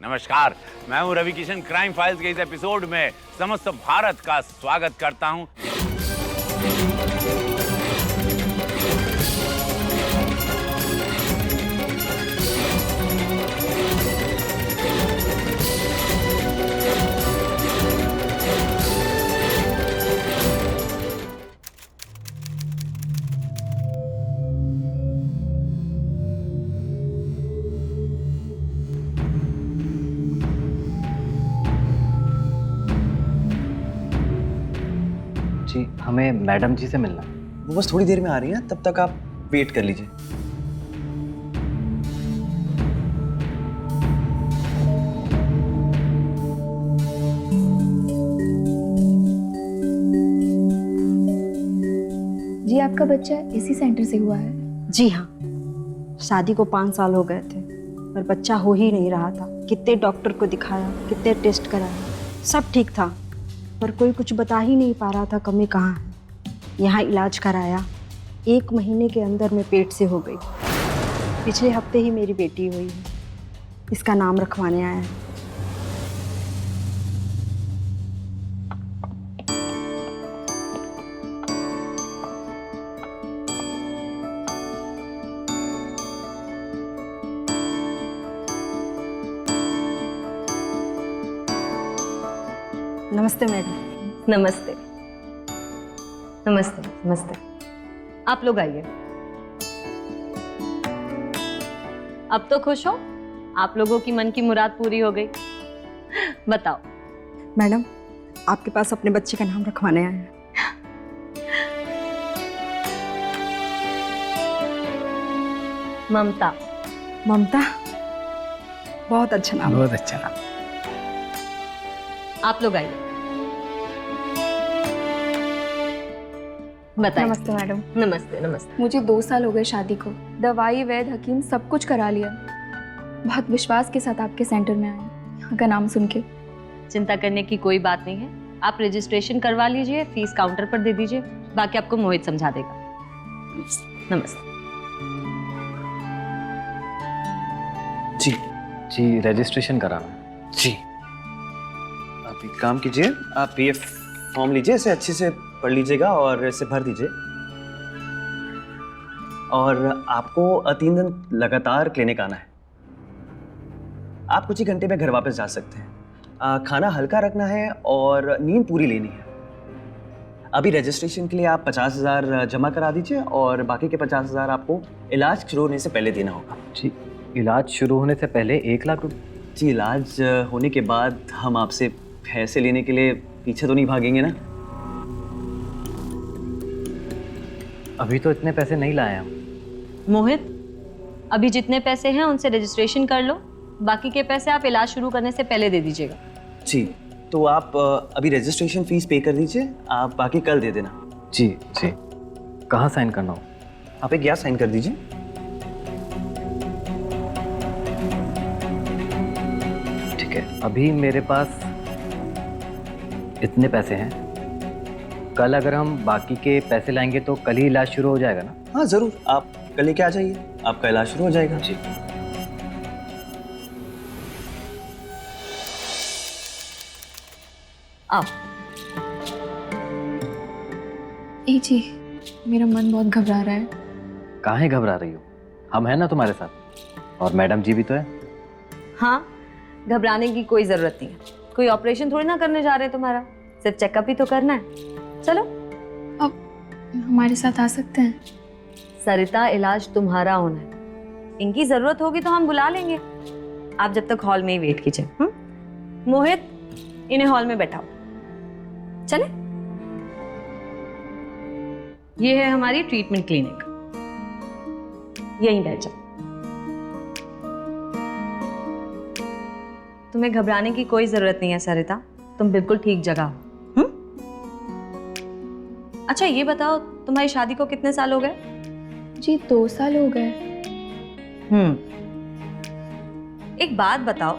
नमस्कार, मैं हूं रवि किशन। क्राइम फाइल्स के इस एपिसोड में समस्त भारत का स्वागत करता हूं। जी, हमें मैडम जी से मिलना है। वो बस थोड़ी देर में आ रही हैं, तब तक आप वेट कर लीजिए। जी, आपका बच्चा इसी सेंटर से हुआ है? जी हाँ, शादी को 5 साल हो गए थे पर बच्चा हो ही नहीं रहा था। कितने डॉक्टर को दिखाया, कितने टेस्ट कराया, सब ठीक था पर कोई कुछ बता ही नहीं पा रहा था कमी कहाँ है। यहाँ इलाज कराया, 1 महीने के अंदर में पेट से हो गई। पिछले हफ्ते ही मेरी बेटी हुई है, इसका नाम रखवाने आया है। नमस्ते मैडम। नमस्ते नमस्ते नमस्ते। आप लोग आइए। अब तो खुश हो? आप लोगों की मन की मुराद पूरी हो गई। बताओ मैडम, आपके पास अपने बच्चे का नाम रखवाने आए हैं। ममता। ममता, बहुत अच्छा नाम। बहुत अच्छा नाम। आप लोग आइए, बताइए। नमस्ते मैडम। नमस्ते नमस्ते। मुझे 2 साल हो गए शादी को। दवाई, वैद, हकीम सब कुछ करा लिया। बहुत विश्वास के साथ आपके सेंटर में आए, यहाँ का नाम सुन के। चिंता करने की कोई बात नहीं है। आप रजिस्ट्रेशन करवा लीजिए, फीस काउंटर पर दे दीजिए, बाकी आपको मोहित समझा देगा। नमस्ते। जी, रजिस्ट्रेशन कराना है। जी, आप एक काम कीजिए, आप ये फॉर्म लीजिए, इसे अच्छे से पढ़ लीजिएगा और इसे भर दीजिए। और आपको 3 दिन लगातार क्लिनिक आना है। आप कुछ ही घंटे में घर वापस जा सकते हैं। खाना हल्का रखना है और नींद पूरी लेनी है। अभी रजिस्ट्रेशन के लिए आप 50,000 जमा करा दीजिए और बाकी के 50,000 आपको इलाज शुरू होने से पहले देना होगा। जी, इलाज शुरू होने से पहले 1 लाख रुपये? जी, इलाज होने के बाद हम आपसे पैसे लेने के लिए पीछे तो नहीं भागेंगे ना? अभी तो इतने पैसे नहीं लाए हम। मोहित, अभी जितने पैसे हैं उनसे रजिस्ट्रेशन कर लो, बाकी के पैसे आप इलाज शुरू करने से पहले दे दीजिएगा। जी, तो आप अभी रजिस्ट्रेशन फीस पे कर दीजिए, आप बाकी कल दे देना। जी जी। कहाँ साइन करना हो? आप एक यहाँ साइन कर दीजिए। ठीक है, अभी मेरे पास इतने पैसे हैं। कल अगर हम बाकी के पैसे लाएंगे तो कल ही इलाज शुरू हो जाएगा ना? हाँ ज़रूर, आप कल लेके आ जाइए, आपका इलाज शुरू हो जाएगा। जी। आओ। ए जी, मेरा मन बहुत घबरा रहा है। काहे घबरा रही हो? हम हैं ना तुम्हारे साथ, और मैडम जी भी तो है। हाँ, घबराने की कोई जरूरत नहीं है। कोई ऑपरेशन थोड़ी ना करने जा रहे हैं तुम्हारा, सिर्फ चेकअप ही तो करना है। चलो, अब हमारे साथ आ सकते हैं? सरिता, इलाज तुम्हारा होना है। इनकी जरूरत होगी तो हम बुला लेंगे। आप जब तक हॉल में ही वेट कीजिए। मोहित, इन्हें हॉल में बैठाओ। चले, ये है हमारी ट्रीटमेंट क्लिनिक, यहीं बैठ जाओ। तुम्हें घबराने की कोई जरूरत नहीं है सरिता, तुम बिल्कुल ठीक जगह हो। अच्छा ये बताओ, तुम्हारी शादी को कितने साल हो गए? जी 2 साल हो गए। एक बात बताओ,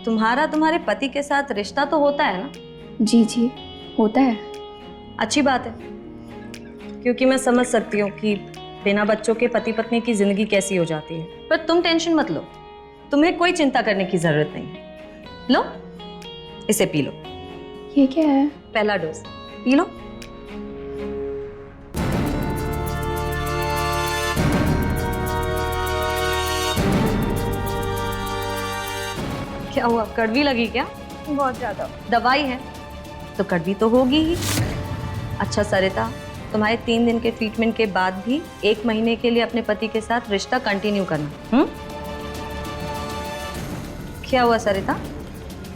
तुम्हारा तुम्हारे पति के साथ रिश्ता तो होता है ना? जी जी, होता है। अच्छी बात है, क्योंकि मैं समझ सकती हूँ कि बिना बच्चों के पति पत्नी की जिंदगी कैसी हो जाती है। पर तुम टेंशन मत लो, तुम्हें कोई चिंता करने की जरूरत नहीं है। लो, इसे पी लो। ये क्या है? पहला डोज पी लो। क्या हुआ, कड़वी लगी क्या? बहुत ज्यादा। दवाई है तो कड़वी तो होगी ही। अच्छा सरिता, तुम्हारे 3 दिन के ट्रीटमेंट के बाद भी 1 महीने के लिए अपने पति के साथ रिश्ता कंटिन्यू करना। क्या हुआ सरिता?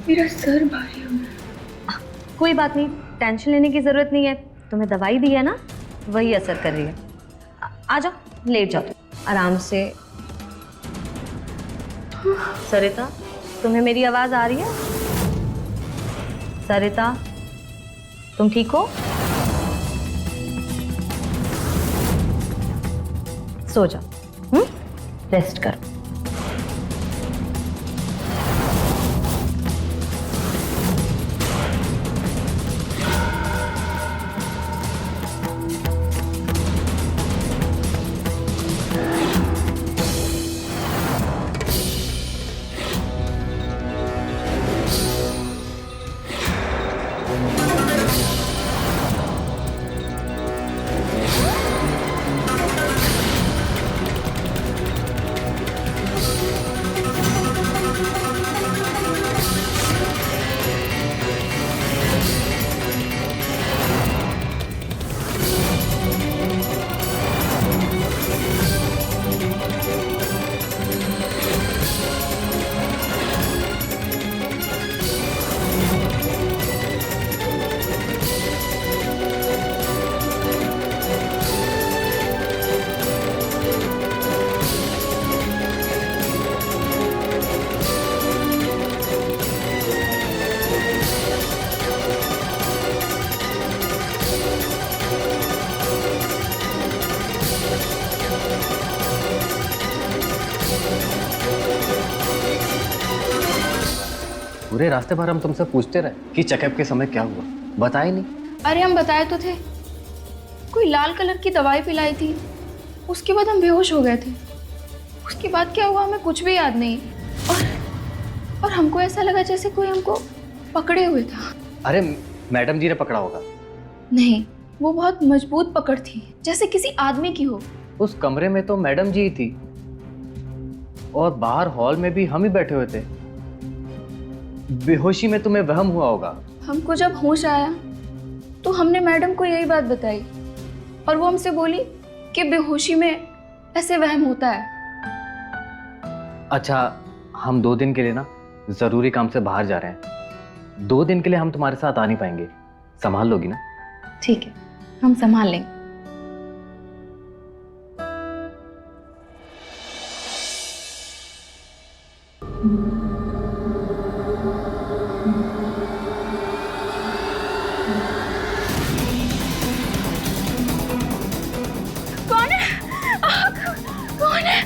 मेरा सर भारी हो गया। कोई बात नहीं, टेंशन लेने की जरूरत नहीं है। तुम्हें दवाई दी है ना, वही असर कर रही है। आ जाओ, लेट जाओ आराम से। सरिता, तुम्हें मेरी आवाज आ रही है? सरिता, तुम ठीक हो? सो जाओ, रेस्ट करो। पूरे रास्ते भर हम तुमसे पूछते रहे कि चेकअप के समय क्या हुआ, बताए नहीं। अरे हम बताए तो थे, कोई लाल कलर की दवाई पिलाई थी, उसके बाद हम बेहोश हो गए थे। उसके बाद क्या हुआ हमें कुछ भी याद नहीं। और हमको ऐसा लगा जैसे कोई हमको पकड़े हुए था। अरे मैडम जी ने पकड़ा होगा। नहीं, वो बहुत मजबूत पकड़ थी, जैसे किसी आदमी की हो। उस कमरे में तो मैडम जी ही थी और बाहर हॉल में भी हम ही बैठे हुए थे। बेहोशी में तुम्हें वहम हुआ होगा। हमको जब होश आया तो हमने मैडम को यही बात बताई और वो हमसे बोली कि बेहोशी में ऐसे वहम होता है। अच्छा, हम 2 दिन के लिए ना जरूरी काम से बाहर जा रहे हैं। 2 दिन के लिए हम तुम्हारे साथ आ नहीं पाएंगे, संभाल लोगी ना? ठीक है, हम संभाल लेंगे। कौन है? कौन है?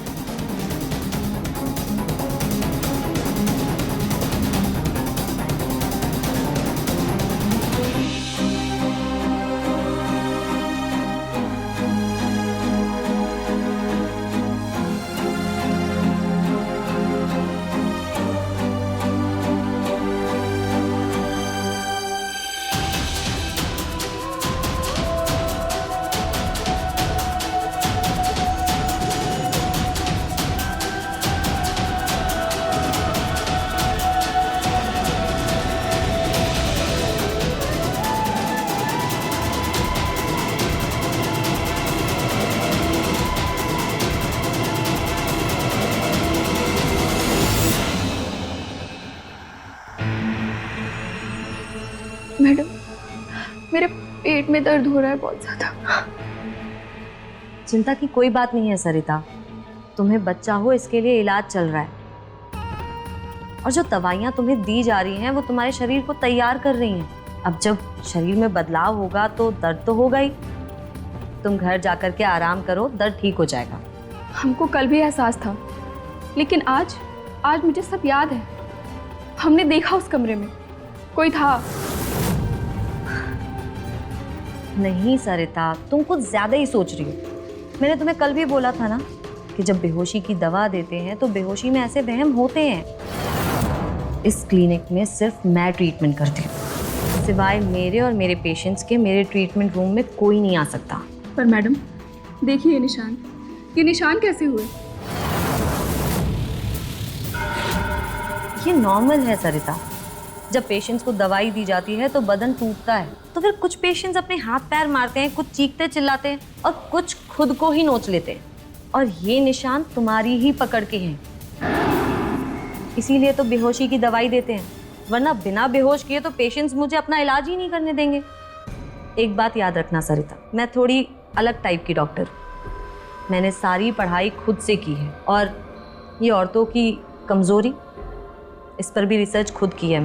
मैडम, मेरे पेट में दर्द हो रहा है बहुत ज्यादा। चिंता की कोई बात नहीं है सरिता, तुम्हें बच्चा हो इसके लिए इलाज चल रहा है और जो दवाइयाँ तुम्हें दी जा रही हैं वो तुम्हारे शरीर को तैयार कर रही हैं। अब जब शरीर में बदलाव होगा तो दर्द तो होगा ही। तुम घर जाकर के आराम करो, दर्द ठीक हो जाएगा। हमको कल भी एहसास था, लेकिन आज मुझे सब याद है। हमने देखा उस कमरे में कोई था। नहीं सरिता, तुम कुछ ज्यादा ही सोच रही हो। मैंने तुम्हें कल भी बोला था ना कि जब बेहोशी की दवा देते हैं तो बेहोशी में ऐसे वहम होते हैं। इस क्लिनिक में सिर्फ मैं ट्रीटमेंट करती हूँ, सिवाय मेरे और मेरे पेशेंट्स के मेरे ट्रीटमेंट रूम में कोई नहीं आ सकता। पर मैडम देखिए ये निशान कैसे हुए? ये नॉर्मल है सरिता। जब पेशेंट्स को दवाई दी जाती है तो बदन टूटता है, तो फिर कुछ पेशेंट्स अपने हाथ पैर मारते हैं, कुछ चीखते चिल्लाते हैं और कुछ खुद को ही नोच लेते हैं। और ये निशान तुम्हारी ही पकड़ के हैं, इसीलिए तो बेहोशी की दवाई देते हैं, वरना बिना बेहोश किए तो पेशेंट्स मुझे अपना इलाज ही नहीं करने देंगे। एक बात याद रखना सरिता, मैं थोड़ी अलग टाइप की डॉक्टर हूँ। मैंने सारी पढ़ाई खुद से की है और ये औरतों की कमज़ोरी, इस पर भी रिसर्च खुद की है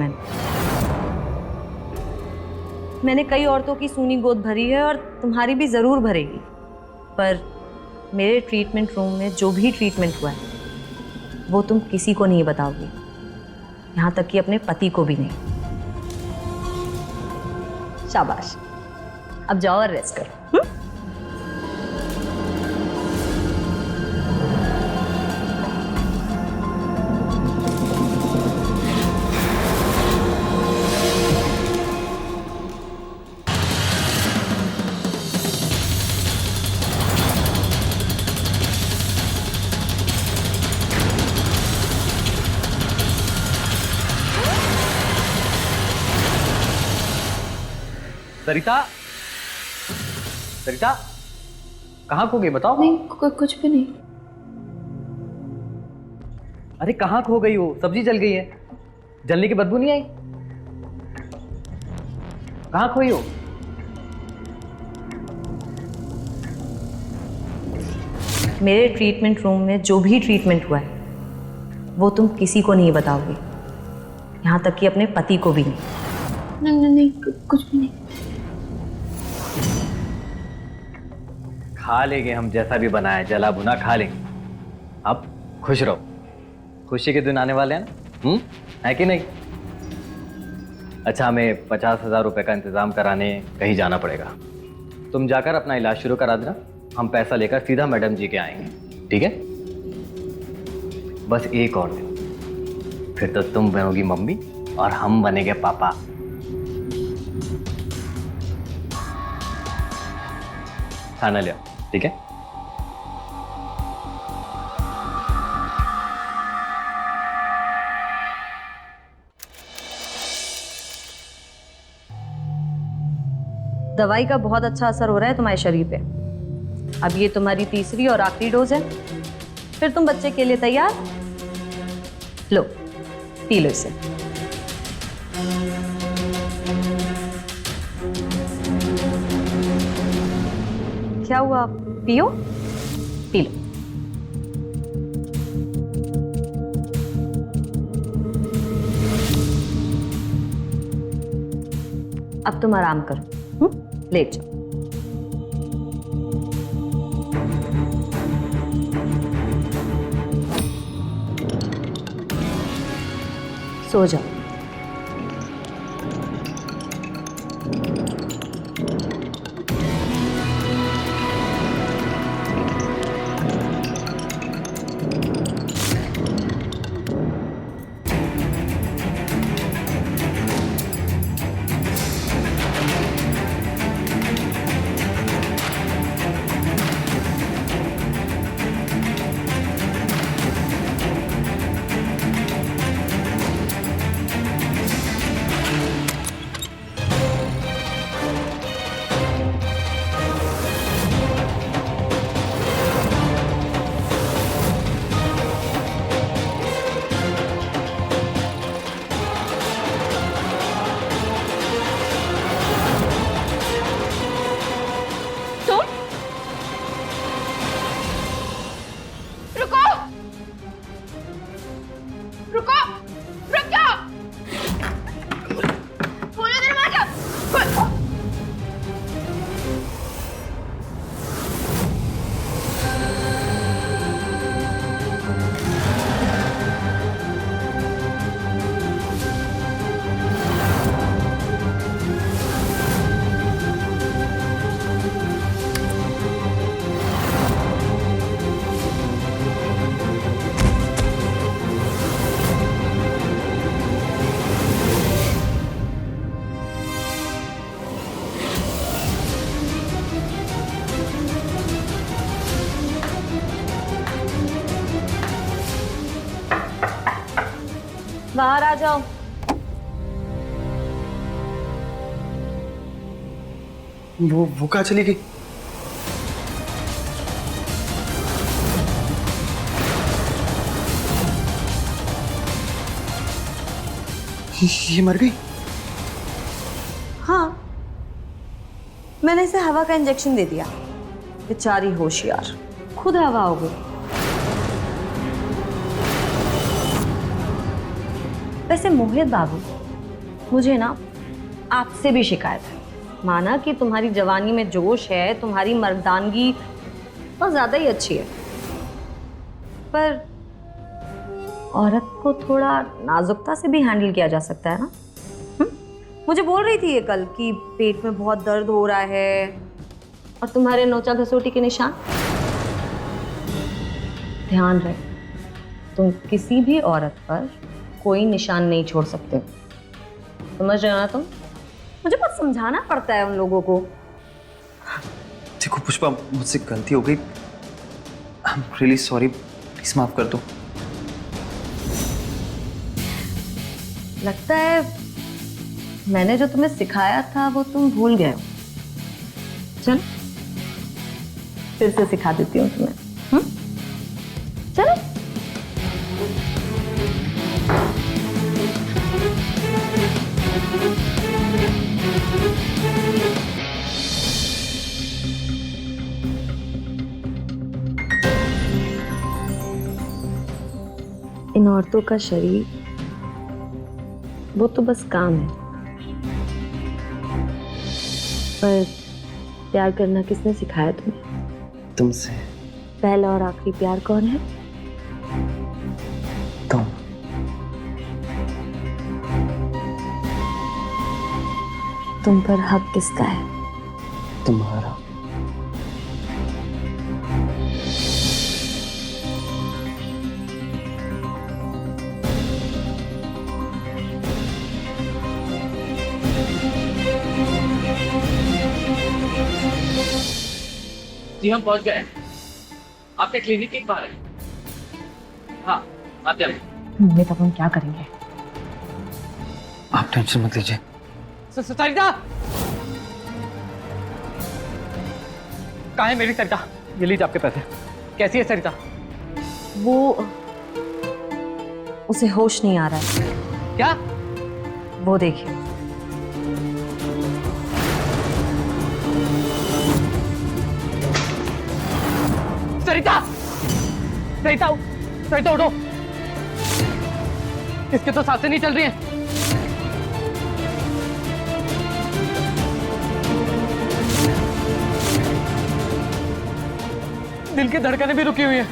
मैंने कई औरतों की सूनी गोद भरी है और तुम्हारी भी ज़रूर भरेगी। पर मेरे ट्रीटमेंट रूम में जो भी ट्रीटमेंट हुआ है वो तुम किसी को नहीं बताओगी, यहाँ तक कि अपने पति को भी नहीं। शाबाश, अब जाओ और रेस्ट करो। सरिता, सरिता कहाँ खो गई बताओ? नहीं कुछ भी नहीं। अरे कहाँ खो गई हो? सब्जी जल गई है, जलने की बदबू नहीं आई? कहाँ खोई हो? मेरे ट्रीटमेंट रूम में जो भी ट्रीटमेंट हुआ है वो तुम किसी को नहीं बताओगी, यहाँ तक कि अपने पति को भी नहीं। नहीं कुछ भी नहीं। खा लेंगे हम, जैसा भी बनाया जला भुना खा लेंगे। अब खुश रहो, खुशी के दिन आने वाले हैं ना, है कि नहीं? अच्छा, हमें 50,000 रुपए का इंतजाम कराने कहीं जाना पड़ेगा। तुम जाकर अपना इलाज शुरू करा देना, हम पैसा लेकर सीधा मैडम जी के आएंगे, ठीक है? बस एक और दिन, फिर तो तुम बनोगी मम्मी और हम बनेंगे पापा। खाना ले आओ, ठीक है? दवाई का बहुत अच्छा असर हो रहा है तुम्हारे शरीर पे। अब ये तुम्हारी तीसरी और आखिरी डोज है, फिर तुम बच्चे के लिए तैयार। लो, पी लो इसे। क्या हुआ? पियो, पी लो। अब तुम आराम करो, लेट जाओ। सो जाओ। बाहर आ जाओ। वो कहाँ चली गई? ये मर गई? हाँ, मैंने इसे हवा का इंजेक्शन दे दिया। बेचारी होशियार, खुद हवा हो गई। वैसे मोहित बाबू, मुझे ना आपसे भी शिकायत है। माना कि तुम्हारी जवानी में जोश है, तुम्हारी मर्दानगी बहुत ज्यादा ही अच्छी है, पर औरत को थोड़ा नाजुकता से भी हैंडल किया जा सकता है ना। मुझे बोल रही थी ये कल कि पेट में बहुत दर्द हो रहा है और तुम्हारे नोचा घसोटी के निशान। ध्यान रहे, तुम किसी भी औरत पर कोई निशान नहीं छोड़ सकते। समझ रहे हो ना तुम? मुझे बहुत समझाना पड़ता है उन लोगों को। देखो पुष्पा, मुझसे गलती हो गई। I am really sorry, please माफ कर दो। लगता है मैंने जो तुम्हें सिखाया था वो तुम भूल गए हो। चल फिर से सिखा देती हूँ तुम्हें। चलो। इन औरतों का शरीर वो तो बस काम है, पर प्यार करना किसने सिखाया तुम्हें? तुमसे। पहला और आखिरी प्यार कौन है? तुम। तुम पर हक किसका है? तुम्हारा। जी हम पहुंच गए। आपके क्लिनिक के बाहर है। हाँ आते हैं। मम्मी तब हम क्या करेंगे? आप टेंशन मत लीजिए। सरिता कहाँ है मेरी सरिता? ये लीजिए आपके पैसे। कैसी है सरिता? वो उसे होश नहीं आ रहा है। क्या? वो देखिए। सरिता, सरिता, सरिता उठो। इसके तो सांसें नहीं चल रही हैं। दिल की धड़कनें भी रुकी हुई हैं।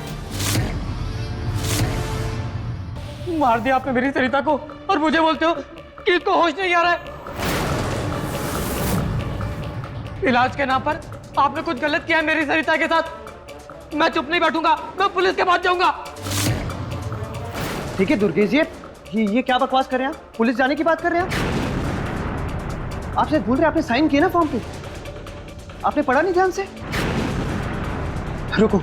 मार दिया आपने मेरी सरिता को और मुझे बोलते हो कि इसको होश नहीं आ रहा है। इलाज के नाम पर आपने कुछ गलत किया है मेरी सरिता के साथ। मैं चुप नहीं बैठूंगा, मैं पुलिस के पास जाऊंगा। ठीक है दुर्गेश जी, ये क्या बकवास कर रहे हैं आप? पुलिस जाने की बात कर रहे हैं आप? आप शायद भूल रहे हैं, आपने साइन किया ना फॉर्म पे। आपने पढ़ा नहीं ध्यान से? रुको।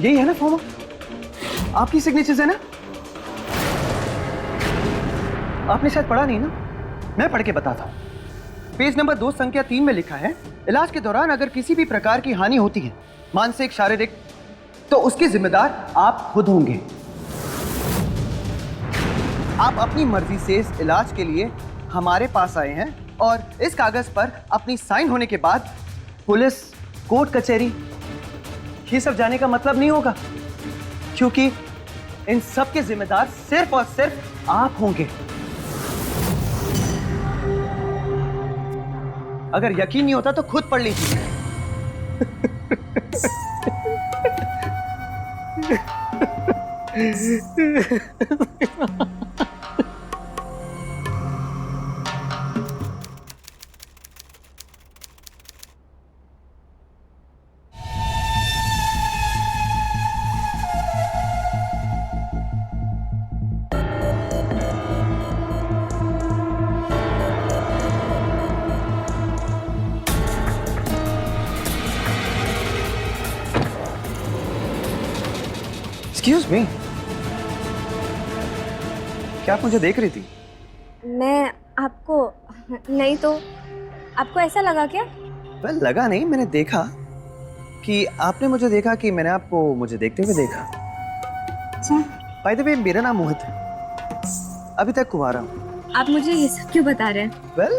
यही है ना फॉर्म? आपकी सिग्नेचर्स है ना? आपने शायद पढ़ा नहीं ना, मैं पढ़ के बताता हूं। पेज नंबर 2 संख्या 3 में लिखा है, इलाज के दौरान अगर किसी भी प्रकार की हानि होती है, मानसिक शारीरिक, तो उसके जिम्मेदार आप खुद होंगे। आप अपनी मर्जी से इस इलाज के लिए हमारे पास आए हैं और इस कागज पर अपनी साइन होने के बाद पुलिस, कोर्ट कचहरी ये सब जाने का मतलब नहीं होगा, क्योंकि इन सब के जिम्मेदार सिर्फ और सिर्फ आप होंगे। अगर यकीन नहीं होता तो खुद पढ़ लीजिए। एक्सक्यूज मी, क्या आप मुझे देख रही थी? मैं आपको नहीं तो आपको ऐसा लगा क्या? वेल, लगा नहीं, मैंने देखा कि आपने मुझे देखा कि मैंने आपको मुझे देखते हुए देखा। अच्छा, बाय द वे, मेरा नाम मोहित है, अभी तक कुंवारा हूँ। आप मुझे ये सब क्यों बता रहे हैं? वेल,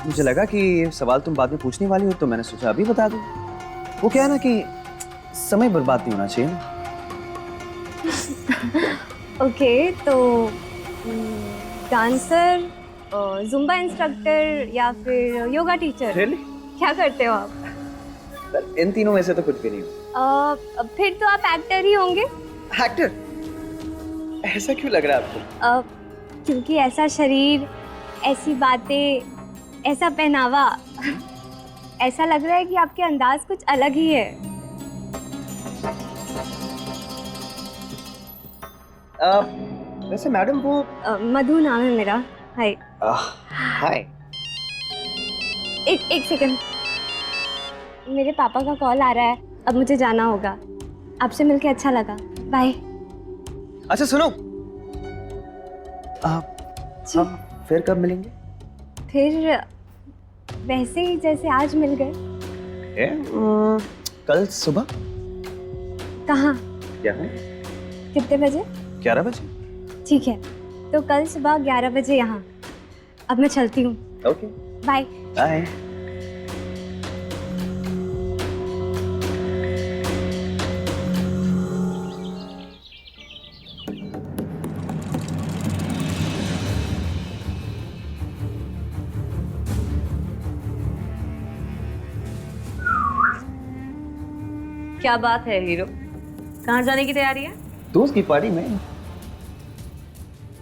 मुझे लगा कि सवाल तुम बाद में पूछने वाली हो, तो मैंने सोचा अभी बता दूं। वो क्या है ना कि समय बर्बाद नहीं होना चाहिए ना। ओके, तो डांसर, जुम्बा इंस्ट्रक्टर या फिर योगा टीचर? Really? क्या करते हो आप? Well, इन तीनों में से तो कुछ भी नहीं हो। फिर तो आप एक्टर ही होंगे। एक्टर? ऐसा क्यों लग रहा है आपको? क्योंकि ऐसा शरीर, ऐसी बातें, ऐसा पहनावा, ऐसा लग रहा है कि आपके अंदाज कुछ अलग ही है। वैसे मैडम वो मधु नाम है मेरा। हाय। हाय। एक सेकंड, मेरे पापा का कॉल आ रहा है, अब मुझे जाना होगा। आपसे मिलके अच्छा लगा, बाय। अच्छा सुनो, हम फिर कब मिलेंगे? फिर वैसे ही जैसे आज मिल गए। कल सुबह। कहाँ? क्या है? कितने बजे? 11 बजे। ठीक है, तो कल सुबह 11 बजे यहाँ। अब मैं चलती हूँ। Okay, bye. बाय। क्या बात है हीरो, कहाँ जाने की तैयारी है? दोस्त की पार्टी में।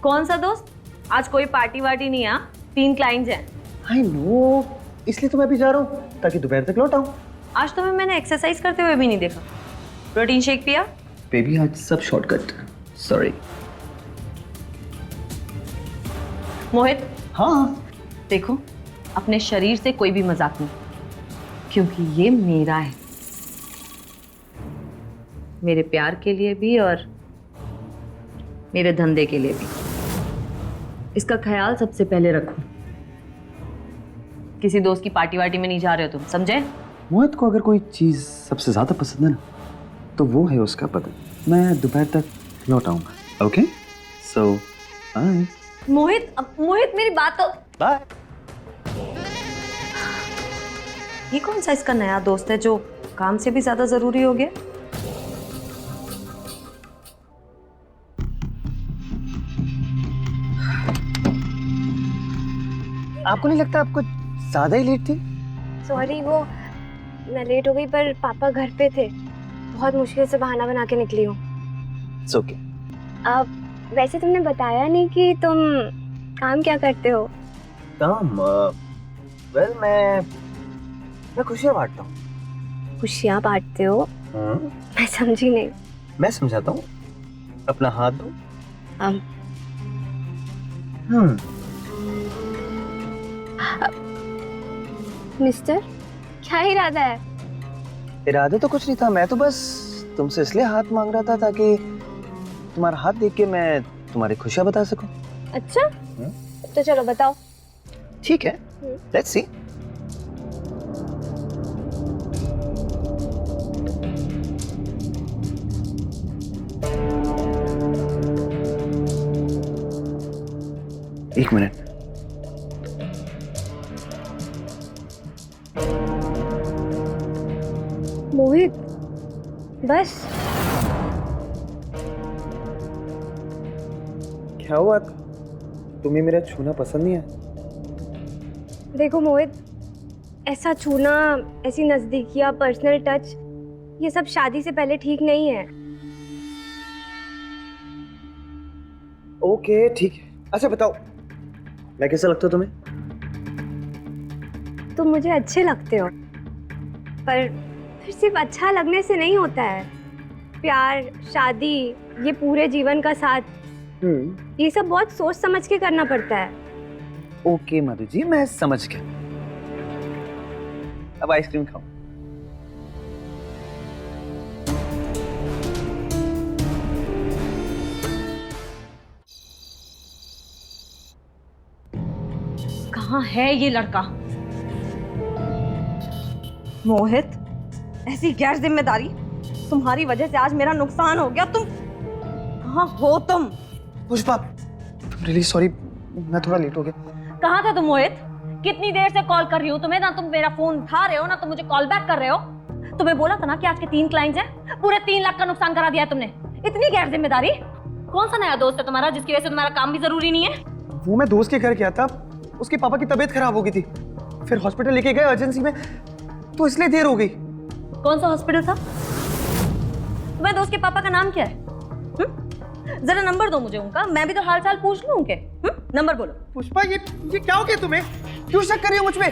कौन सा दोस्त? आज कोई पार्टी वार्टी नहीं है, 3 क्लाइंट्स हैं। आई नो, इसलिए तो मैं भी जा रहा हूँ ताकि दोपहर तक लौट आऊँ। आज तुम्हें मैंने एक्सरसाइज करते हुए भी नहीं देखा। प्रोटीन शेक पिया? बेबी आज सब शॉर्टकट, सॉरी। मोहित, हाँ, देखो अपने शरीर से कोई भी मजाक नहीं, क्योंकि ये मेरा है। मेरे प्यार के लिए भी और मेरे धंधे के लिए भी। इसका ख्याल सबसे पहले रखो। किसी दोस्त की पार्टी वार्टी में नहीं जा रहे हो तुम, समझे? मोहित को अगर कोई चीज सबसे ज्यादा पसंद है ना, तो वो है उसका पतंग। मैं दोपहर तक लौट आऊंगा। ओके, सो बाय। मोहित मेरी बात तो। बाय। ये कौन सा इसका नया दोस्त है जो काम से भी ज्यादा जरूरी हो गया? आपको नहीं लगता आपको ज्यादा ही लेट थी? सॉरी, वो मैं लेट हो गई, पर पापा घर पे थे। बहुत मुश्किल से बहाना बना के निकली हूँ। It's okay. अब वैसे तुमने बताया नहीं कि तुम काम क्या करते हो। काम? वेल, मैं खुशियाँ बांटता हूँ। खुशियाँ बांटते हो? मैं समझी नहीं। मैं समझाता हूँ, अपना हाथ दो। मिस्टर, क्या इरादा है? इरादा तो कुछ नहीं था, मैं तो बस तुमसे इसलिए हाथ मांग रहा था ताकि तुम्हारा हाथ देख के मैं तुम्हारी खुशियाँ बता सकूं। अच्छा, तो चलो बताओ। ठीक है, लेट्स सी। एक मिनट। मोहित, बस। क्या हुआ? तुम्हें मेरा छूना पसंद नहीं है? देखो मोहित, ऐसा छूना, ऐसी नजदीकियां, पर्सनल टच, ये सब शादी से पहले ठीक नहीं है। ओके, ठीक है। अच्छा बताओ, मैं कैसा लगता हूँ तुम्हें? तुम मुझे अच्छे लगते हो, पर फिर सिर्फ अच्छा लगने से नहीं होता है। प्यार, शादी, ये पूरे जीवन का साथ, ये सब बहुत सोच समझ के करना पड़ता है। ओके मधु जी, मैं समझ गया। अब आइसक्रीम खाओ। कहाँ है ये लड़का? मोहित, ऐसी गैर जिम्मेदारी, तुम्हारी वजह से आज मेरा नुकसान हो गया। तुम कहाँ हो तुम? पुष्पा, रियली सॉरी, मैं थोड़ा लेट हो गया। कहाँ था तुम मोहित? कितनी देर से कॉल कर रही हूँ तुम्हें, ना तुम मेरा फोन उठा रहे हो ना तुम मुझे कॉल बैक कर रहे हो। तुम्हें बोला था ना कि आज के 3 क्लाइंट्स हैं, पूरे 3 लाख का नुकसान करा दिया है तुमने। इतनी गैर जिम्मेदारी। कौन सा नया दोस्त है तुम्हारा जिसकी वजह से तुम्हारा काम भी जरूरी नहीं है? वो मैं दोस्त के घर गया था, उसके पापा की तबीयत खराब हो गई थी, फिर हॉस्पिटल लेके गए अर्जेंसी में, तो इसलिए देर हो गई। कौन सा हॉस्पिटल था? तुम्हारे दोस्त के पापा का नाम क्या है? जरा नंबर दो मुझे उनका, मैं भी तो हाल चाल पूछ लूं उनके। नंबर बोलो। पुष्पा, ये क्या हो गया तुम्हें? क्यों शक कर रही हो मुझ पे?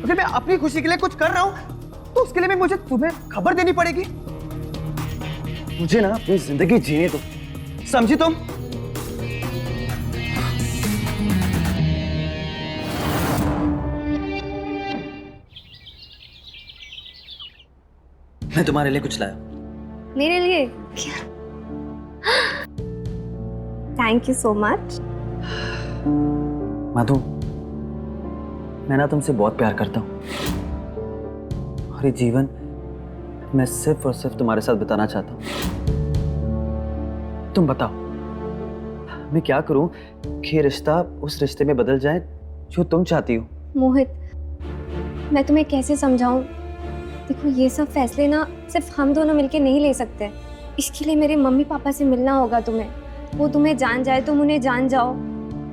अगर मैं अपनी खुशी के लिए कुछ कर रहा हूं तो उसके लिए मुझे तुम्हें खबर देनी पड़ेगी। मुझे ना अपनी जिंदगी जीने दो, समझी तुम? मैं तुम्हारे लिए कुछ लाया। मेरे लिए क्या? Thank you so much. Madhu, मैं ना तुमसे बहुत प्यार करता हूँ और ये जीवन मैं सिर्फ और सिर्फ तुम्हारे साथ बिताना चाहता हूँ। तुम बताओ, मैं क्या करूँ कि ये रिश्ता उस रिश्ते में बदल जाए जो तुम चाहती हो? मोहित, मैं तुम्हें कैसे समझाऊं? देखो, ये सब फैसले ना सिर्फ हम दोनों मिलके नहीं ले सकते। इसके लिए मेरे मम्मी पापा से मिलना होगा तुम्हें। वो तुम्हें जान जाए, तुम उन्हें जान जाओ,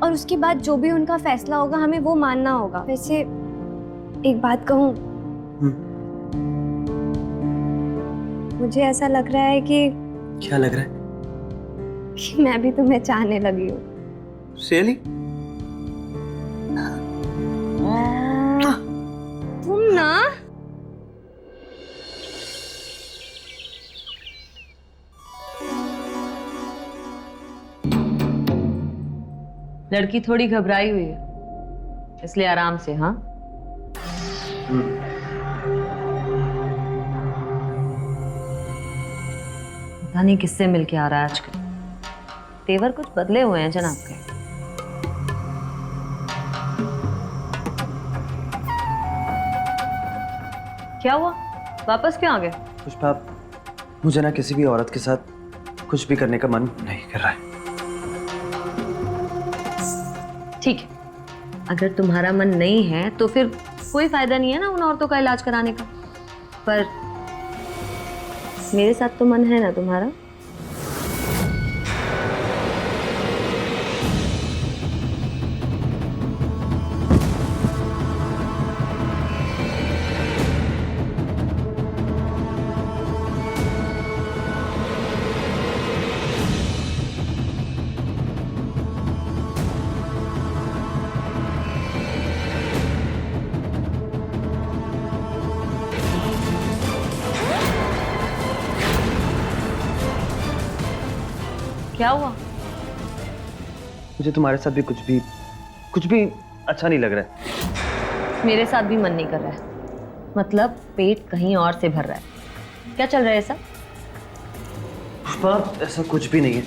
और उसके बाद जो भी उनका फैसला होगा हमें वो मानना होगा। वैसे एक बात कहूँ, मुझे ऐसा लग रहा है कि क्या लग रहा है? कि मैं भी तुम्हें चाहने लगी हूँ। Really? तुम ना लड़की थोड़ी घबराई हुई है, इसलिए आराम से। हाँ, पता नहीं किससे मिलके आ रहा है आजकल। तेवर कुछ बदले हुए हैं जनाब के। क्या हुआ, वापस क्यों आ गए? पुष्पा, मुझे ना किसी भी औरत के साथ कुछ भी करने का मन नहीं कर रहा है। ठीक है, अगर तुम्हारा मन नहीं है तो फिर कोई फायदा नहीं है ना उन औरतों का इलाज कराने का। पर मेरे साथ तो मन है ना तुम्हारा। क्या हुआ? मुझे तुम्हारे साथ भी कुछ भी अच्छा नहीं लग रहा है। मेरे साथ भी मन नहीं कर रहा है। मतलब पेट कहीं और से भर रहा है। क्या चल रहा है ऐसा? पुष्पा, ऐसा कुछ भी नहीं है।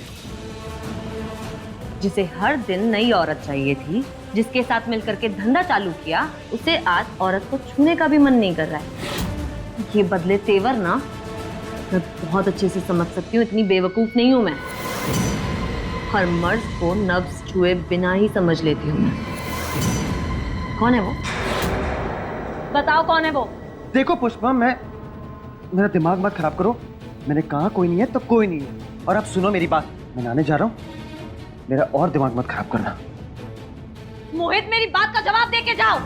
जिसे हर दिन नई औरत चाहिए थी, जिसके साथ मिलकर के धंधा चालू किया, उसे आज औरत को छूने का भी मन नहीं कर रहा है। ये बदले तेवर ना मैं बहुत अच्छे से समझ सकती हूँ, इतनी बेवकूफ नहीं हूं मैं। हर मर्द को नब्ज छुए बिना ही समझ लेती हूँ मैं। कौन है वो? बताओ कौन है वो? देखो पुष्पा, मेरा दिमाग मत खराब करो। मैंने कहा कोई नहीं है तो कोई नहीं है। और अब सुनो मेरी बात, मैं नहाने जा रहा हूँ, मेरा और दिमाग मत खराब करना। मोहित, मेरी बात का जवाब दे के जाओ।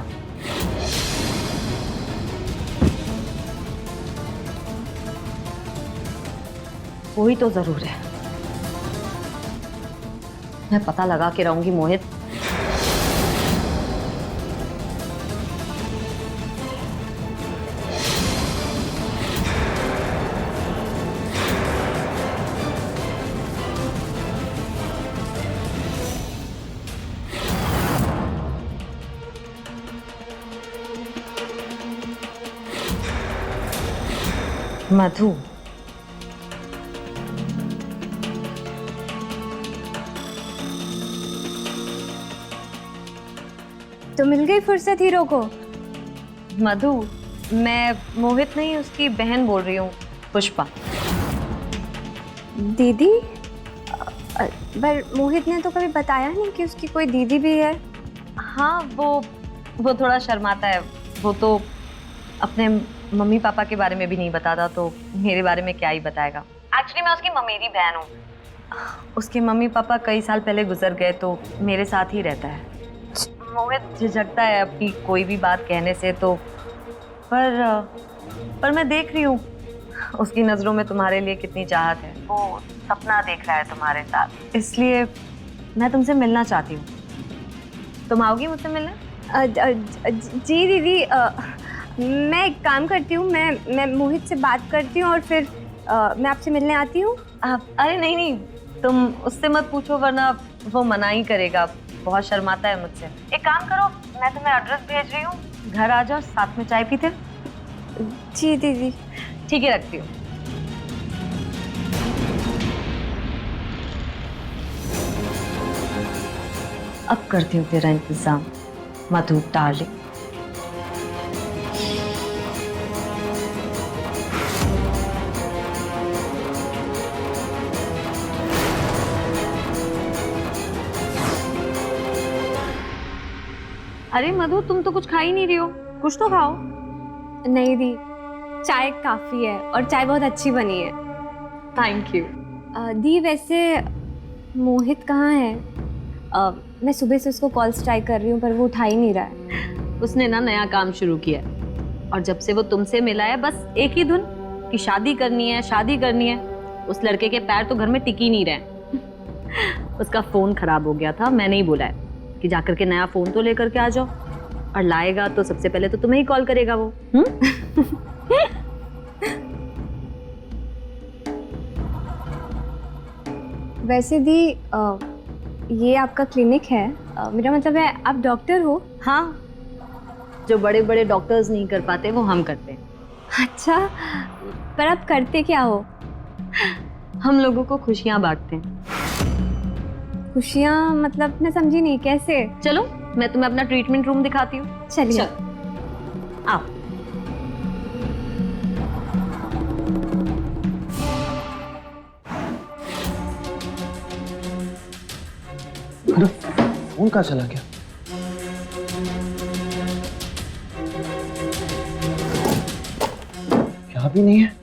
वही तो जरूर है। मैं पता लगा के रहूंगी मोहित। मधु, तो मिल गई फुर्सत हीरो को। मधु, मैं मोहित नहीं, उसकी बहन बोल रही हूँ, पुष्पा। दीदी? पर मोहित ने तो कभी बताया नहीं कि उसकी कोई दीदी भी है। हाँ, वो थोड़ा शर्माता है। वो तो अपने मम्मी पापा के बारे में भी नहीं बताता, तो मेरे बारे में क्या ही बताएगा। एक्चुअली मैं उसकी ममेरी बहन हूँ। उसके मम्मी पापा कई साल पहले गुजर गए, तो मेरे साथ ही रहता है। मोहित झिझकता है अपनी कोई भी बात कहने से, तो पर मैं देख रही हूँ उसकी नज़रों में तुम्हारे लिए कितनी चाहत है। वो सपना देख रहा है तुम्हारे साथ, इसलिए मैं तुमसे मिलना चाहती हूँ। तुम आओगी मुझसे मिलने? जी दीदी, मैं एक काम करती हूँ, मैं मोहित से बात करती हूँ और फिर मैं आपसे मिलने आती हूँ। अरे नहीं, तुम उससे मत पूछो, वरना वो मना ही करेगा। बहुत शर्माता है मुझसे। एक काम करो, मैं तुम्हें एड्रेस भेज रही हूँ, घर आ जाओ, साथ में चाय पीते। जी दीदी। ठीक है, रखती हूँ। अब करती हूँ तेरा इंतजाम, मधु डार्लिंग। अरे मधु, तुम तो कुछ खा ही नहीं रही हो, कुछ तो खाओ। नहीं दी, चाय काफ़ी है और चाय बहुत अच्छी बनी है। Thank you. दी वैसे मोहित कहाँ है? मैं सुबह से उसको कॉल्स ट्राई कर रही हूँ पर वो उठा ही नहीं रहा है। उसने ना नया काम शुरू किया है, और जब से वो तुमसे मिला है बस एक ही धुन कि शादी करनी है, शादी करनी है। उस लड़के के पैर तो घर में टिक ही नहीं रहे। उसका फ़ोन खराब हो गया था, मैंने ही बोला है कि जाकर के नया फ़ोन तो लेकर के आ जाओ, और लाएगा तो सबसे पहले तो तुम्हें ही कॉल करेगा वो। वैसे दी, ये आपका क्लिनिक है, मेरा मतलब है आप डॉक्टर हो? हाँ, जो बड़े बड़े डॉक्टर्स नहीं कर पाते वो हम करते हैं। अच्छा, पर आप करते क्या हो? हम लोगों को खुशियाँ बांटते हैं। खुशियाँ मतलब मैं समझी नहीं, कैसे? चलो मैं तुम्हें अपना ट्रीटमेंट रूम दिखाती हूँ। चलिए। आओ। अरे फोन कहाँ चला गया? यहाँ भी नहीं है।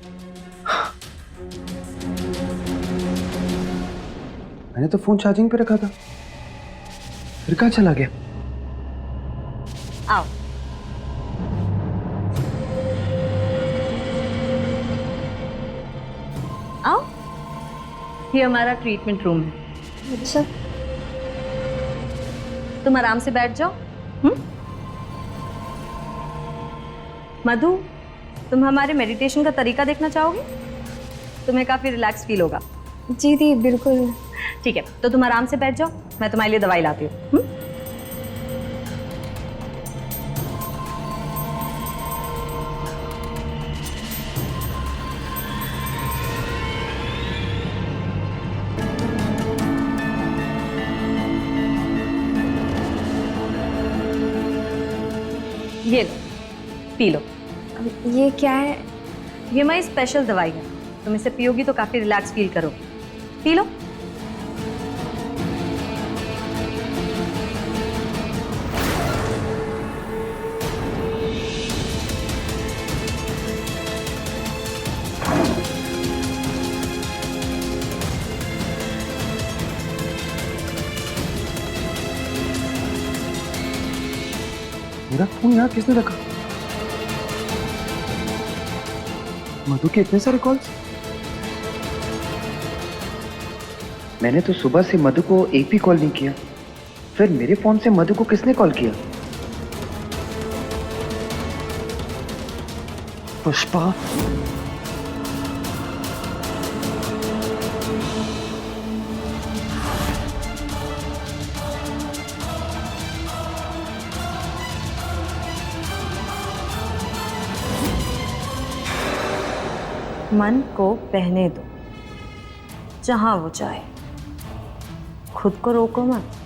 मैंने तो फोन चार्जिंग पे रखा था, फिर कहाँ चला गया? आओ। आओ, ये हमारा ट्रीटमेंट रूम है। अच्छा, तुम आराम से बैठ जाओ। मधु, तुम हमारे मेडिटेशन का तरीका देखना चाहोगे? तुम्हें काफी रिलैक्स फील होगा। जी दी, बिल्कुल। ठीक है, तो तुम आराम से बैठ जाओ, मैं तुम्हारे लिए दवाई लाती हूँ। ये लो, पी लो। ये क्या है? ये हमारी स्पेशल दवाई है, तुम इसे पियोगी तो काफी रिलैक्स फील करोगी। P low. मेरा फोन यहाँ किसने रखा? मधु के इतने सारे कॉल्स। मैंने तो सुबह से मधु को एक भी कॉल नहीं किया, फिर मेरे फोन से मधु को किसने कॉल किया? पुष्पा। मन को बहने दो, जहां वो जाए, खुद को रोको मत।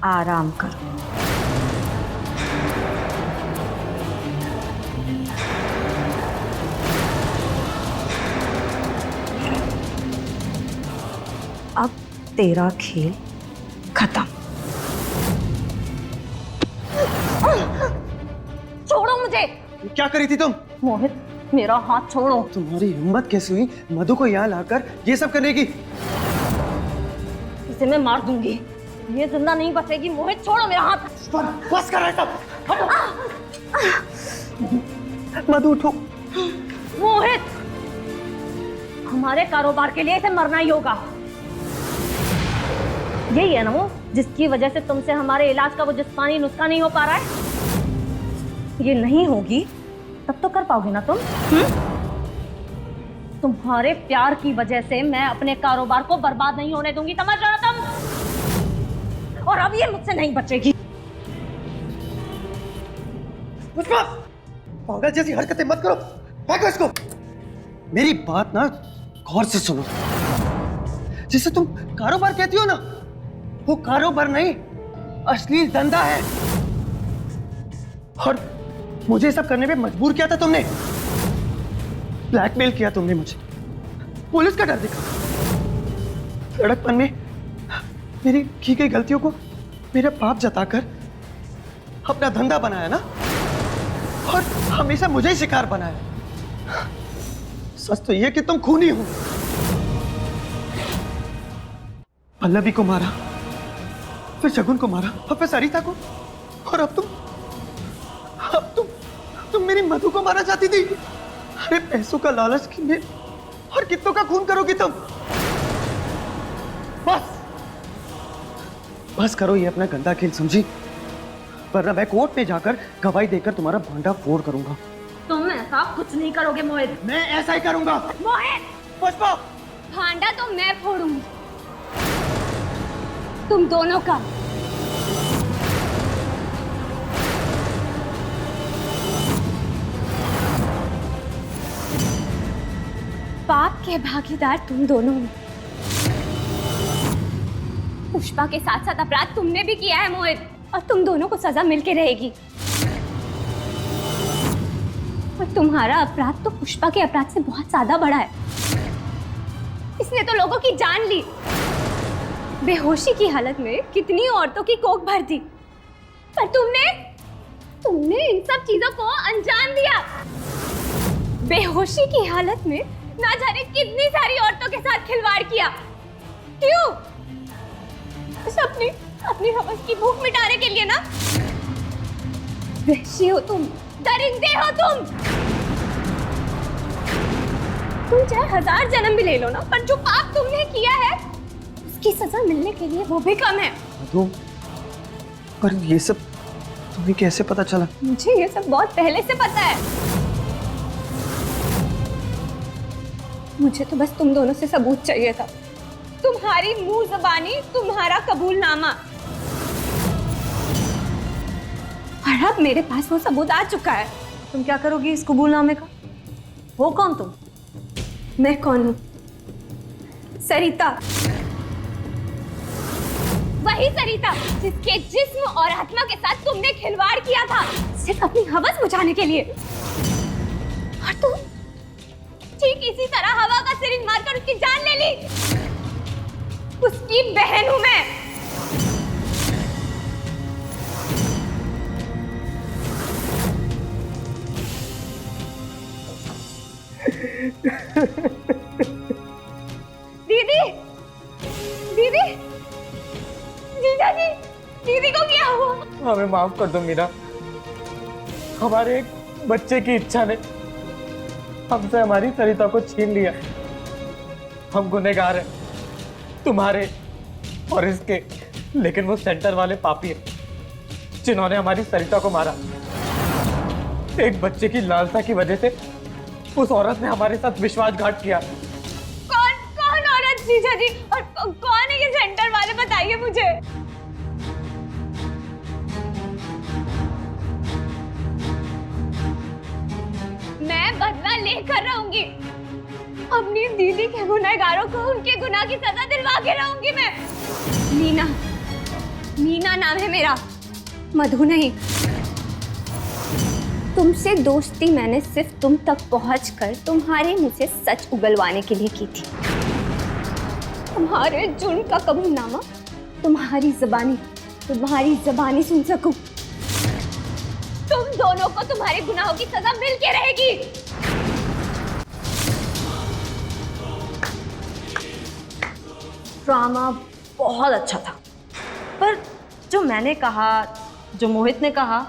आराम करो। अब तेरा खेल खत्म। छोड़ो मुझे। क्या करी थी तुम? मोहित, मेरा हाथ छोड़ो। तुम्हारी हिम्मत कैसे हुई मधु को यहाँ लाकर ये सब करने की? इसे मैं मार दूंगी, ये जिंदा नहीं बचेगी। मोहित छोड़ो मेरा हाथ। बस कर रहे सब। मधु उठो। मोहित, हमारे कारोबार के लिए इसे मरना ही होगा। यही है ना वो जिसकी वजह से तुमसे हमारे इलाज का वो जिस्मानी नुस्खा नहीं हो पा रहा है। ये नहीं होगी तब तो कर पाओगे ना तुम? तुम्हारे प्यार की वजह से मैं अपने कारोबार को बर्बाद नहीं होने दूंगी, समझ रहे हो तुम? और अब ये मुझसे नहीं बचेगी। पुष्पा, पागल जैसी हरकतें मत करो। फेंको इसको। मेरी बात ना गौर से सुनो। जिसे तुम कारोबार कहती हो ना, वो कारोबार नहीं, असली धंधा है। और मुझे सब करने पे मजबूर किया था तुमने। ब्लैकमेल किया तुमने मुझे, पुलिस का डर दिखा। लड़कपन में मेरी की गई गलतियों को मेरा पाप जताकर अपना धंधा बनाया ना, और हमेशा मुझे ही शिकार बनाया। सच तो ये कि तुम खूनी हो। पल्लवी को मारा, फिर शगुन को मारा, और फिर सरिता को, और अब तुम मेरी मधु को मारना चाहती थी। अरे पैसों का लालच कितने और कितनों का खून करोगी तुम? बस करो ये अपना गंदा खेल, समझी? वरना मैं कोर्ट में जाकर गवाही देकर तुम्हारा भांडा फोड़ करूंगा। तुम ऐसा कुछ नहीं करोगे मोहित। मैं ऐसा ही करूंगा। मोहित! पुष्पा! भांडा तो मैं फोड़ूंगी, तुम दोनों का। पाप के भागीदार तुम दोनों हो। पुष्पा के साथ साथ अपराध तुमने भी किया है मोहित, और तुम दोनों को सजा मिलके रहेगी। और तुम्हारा अपराध तो पुष्पा के अपराध से बहुत ज्यादा बड़ा है। इसने तो लोगों की जान ली, बेहोशी की हालत में कितनी औरतों की कोख भर दी, पर तुमने इन सब चीजों को अंजाम दिया। बेहोशी की हालत में ना जाने कितनी सारी औरतों के साथ खिलवाड़ किया। क्यों? बस अपनी हवस की भूख मिटाने के लिए ना? वहशी हो तुम, दरिंदे हो तुम। तुम चाहे 1000 जन्म भी ले लो ना, पर जो पाप तुमने किया है उसकी सजा मिलने के लिए वो भी कम है। मधु, पर ये सब तुम्हें कैसे पता चला? मुझे ये सब बहुत पहले से पता है। मुझे तो बस तुम दोनों से सबूत चाहिए था, तुम्हारी मुंह ज़बानी, तुम्हारा कबूलनामा। और अब मेरे पास वो सबूत आ चुका है। तुम क्या करोगी इस कबूलनामे का? हो कौन तुम? मैं कौन हूँ? सरिता, वही सरिता जिसके जिस्म और आत्मा के साथ तुमने खिलवाड़ किया था, सिर्फ अपनी हवस बुझाने के लिए। और तुम ठीक इसी तरह हवा का सिरिंज मारकर उसकी जान ले ली। उसकी बहन हूं मैं। दीदी, दीदी, जीजा जी, दीदी को क्या हुआ? हमें माफ कर दो मीरा। हमारे एक बच्चे की इच्छा ने हमसे हमारी सरिता को छीन लिया। हम गुनहगार हैं, तुम्हारे और इसके, लेकिन वो सेंटर वाले पापी हैं जिन्होंने हमारी सरिता को मारा। एक बच्चे की लालसा की वजह से उस औरत ने हमारे साथ विश्वासघात किया। कौन औरत जीजा जी? और कौन है ये सेंटर वाले, बताइए मुझे। मैं बदला लेकर रहूंगी। अपनी दीदी के गुनहगारों को उनके गुनाह की सजा दिलवा के रहूंगी मैं। मीना मीना नाम है मेरा, मधु नहीं। तुमसे दोस्ती मैंने सिर्फ तुम तक पहुंचकर तुम्हारे मुंह से सच उगलवाने के लिए की थी। तुम्हारे जुर्म का कबूलनामा तुम्हारी जबानी सुन सकूं। तुम दोनों को तुम्हारे गुनाहों की सजा मिल के रहेगी। ड्रामा बहुत अच्छा था, पर जो मैंने कहा, जो मोहित ने कहा,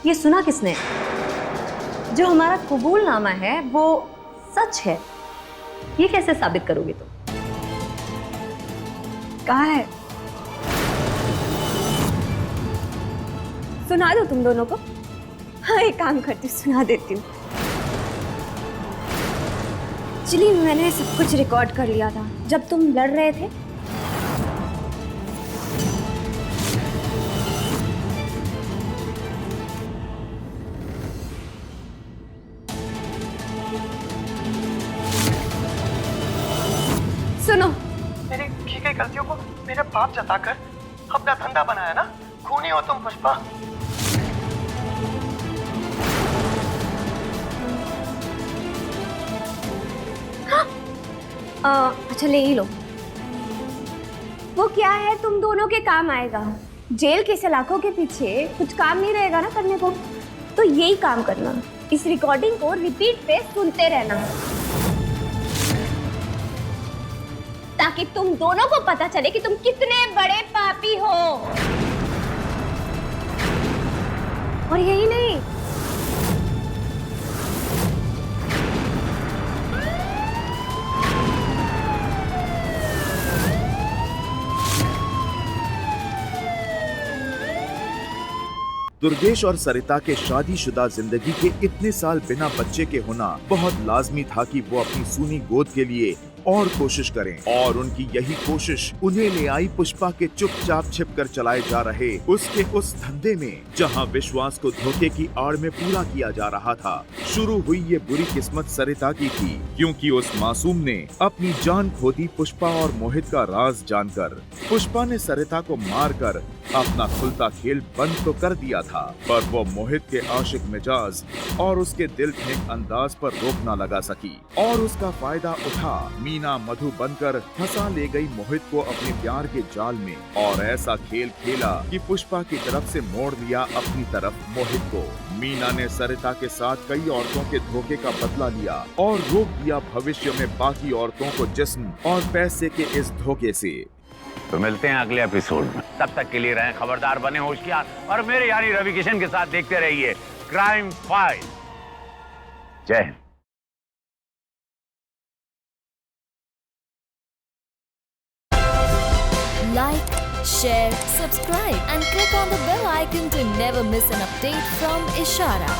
ये सुना किसने? जो हमारा कबूलनामा है वो सच है, ये कैसे साबित करोगे तुम? कहाँ है? सुना दो तुम दोनों को। हाँ, एक काम करती हूँ, सुना देती हूँ। चलिए, मैंने सब कुछ रिकॉर्ड कर लिया था जब तुम लड़ रहे थे। सुनो, मेरी की गई गलतियों को मेरे पाप जताकर अपना धंधा बनाया ना। खूनी हो तुम पुष्पा। अच्छा ले ही लो। वो क्या है, तुम दोनों के काम आएगा। जेल के सलाखों के पीछे कुछ काम नहीं रहेगा ना करने को, तो यही काम करना। इस रिकॉर्डिंग को रिपीट पे सुनते रहना, ताकि तुम दोनों को पता चले कि तुम कितने बड़े पापी हो। और यही नहीं, दुर्गेश और सरिता के शादीशुदा जिंदगी के इतने साल बिना बच्चे के होना बहुत लाजमी था कि वो अपनी सूनी गोद के लिए और कोशिश करें, और उनकी यही कोशिश उन्हें ले आई पुष्पा के चुपचाप छिपकर चलाए जा रहे उसके उस धंधे में, जहां विश्वास को धोखे की आड़ में पूरा किया जा रहा था। शुरू हुई ये बुरी किस्मत सरिता की थी, क्योंकि उस मासूम ने अपनी जान खो दी पुष्पा और मोहित का राज जानकर। पुष्पा ने सरिता को मारकर अपना खुलता खेल बंद तो कर दिया था, पर वो मोहित के आशिक मिजाज और उसके दिल फेंक अंदाज पर रोक न लगा सकी, और उसका फायदा उठा मीना मधु बनकर फंसा ले गई मोहित को अपने प्यार के जाल में, और ऐसा खेल खेला कि पुष्पा की तरफ से मोड़ लिया अपनी तरफ मोहित को। मीना ने सरिता के साथ कई औरतों के धोखे का बदला लिया और रोक दिया भविष्य में बाकी औरतों को जिस्म और पैसे के इस धोखे से। तो मिलते हैं अगले एपिसोड में, तब तक के लिए रहें खबरदार, बने होशियार, और मेरे यानी रवि किशन के साथ देखते रहिए क्राइम फाइल। जय Hind. Like, share, subscribe and click on the bell icon to never miss an update from Ishara.